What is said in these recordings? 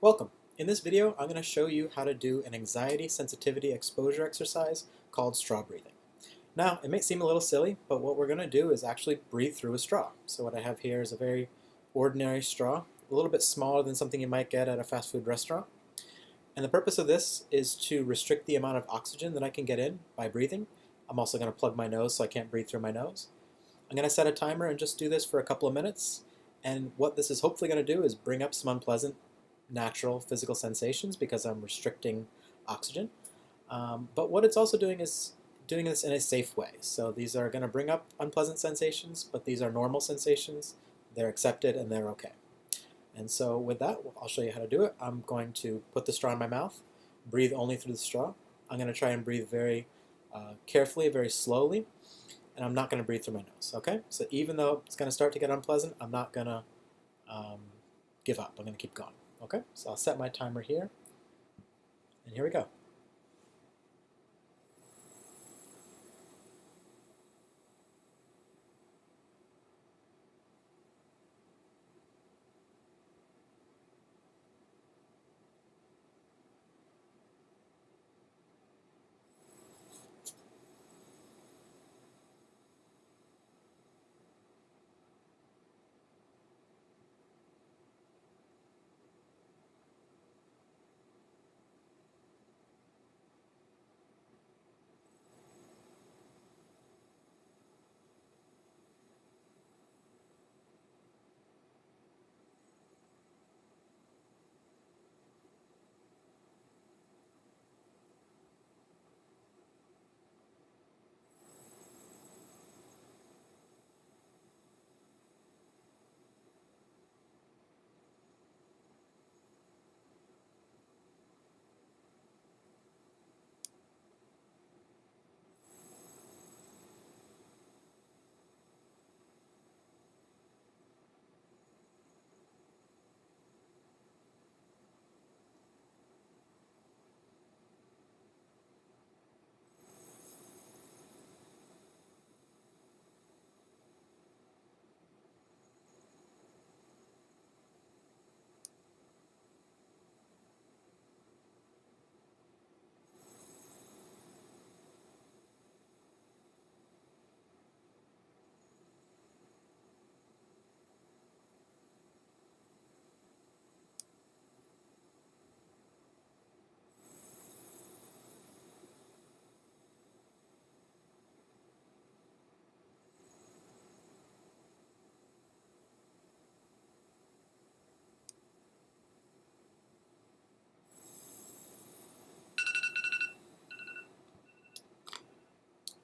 Welcome. In this video, I'm going to show you how to do an anxiety sensitivity exposure exercise called straw breathing. Now, it may seem a little silly, but what we're going to do is actually breathe through a straw. So what I have here is a very ordinary straw, a little bit smaller than something you might get at a fast food restaurant. And the purpose of this is to restrict the amount of oxygen that I can get in by breathing. I'm also going to plug my nose so I can't breathe through my nose. I'm going to set a timer and just do this for a couple of minutes. And what this is hopefully going to do is bring up some unpleasant natural physical sensations because I'm restricting oxygen. But what it's also doing is doing this in a safe way. So these are going to bring up unpleasant sensations, but these are normal sensations. They're accepted and they're okay. And so with that, I'll show you how to do it. I'm going to put the straw in my mouth, breathe only through the straw. I'm going to try and breathe very carefully, very slowly, and I'm not going to breathe through my nose, okay? So even though it's going to start to get unpleasant, I'm not going to give up. I'm going to keep going, okay? So I'll set my timer here, and here we go.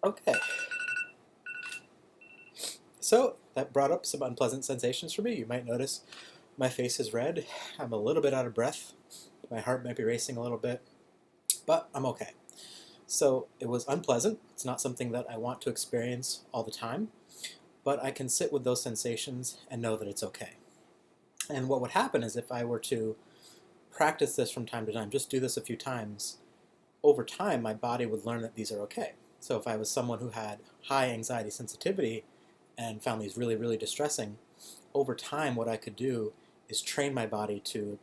Okay. So that brought up some unpleasant sensations for me. You might notice my face is red. I'm a little bit out of breath. My heart might be racing a little bit, but I'm okay. So it was unpleasant. It's not something that I want to experience all the time, but I can sit with those sensations and know that it's okay. And what would happen is if I were to practice this from time to time, just do this a few times, over time my body would learn that these are okay. So if I was someone who had high anxiety sensitivity and found these really, really distressing, over time what I could do is train my body to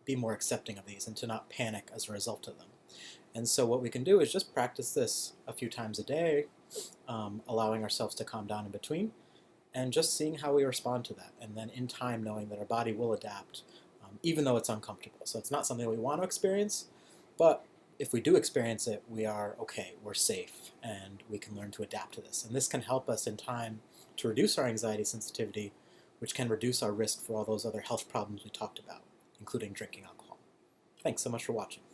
be more accepting of these and to not panic as a result of them. And so what we can do is just practice this a few times a day, allowing ourselves to calm down in between, and just seeing how we respond to that. And then in time, knowing that our body will adapt, even though it's uncomfortable. So it's not something we want to experience, but if we do experience it, we are okay, we're safe, and we can learn to adapt to this. And this can help us in time to reduce our anxiety sensitivity, which can reduce our risk for all those other health problems we talked about, including drinking alcohol. Thanks so much for watching.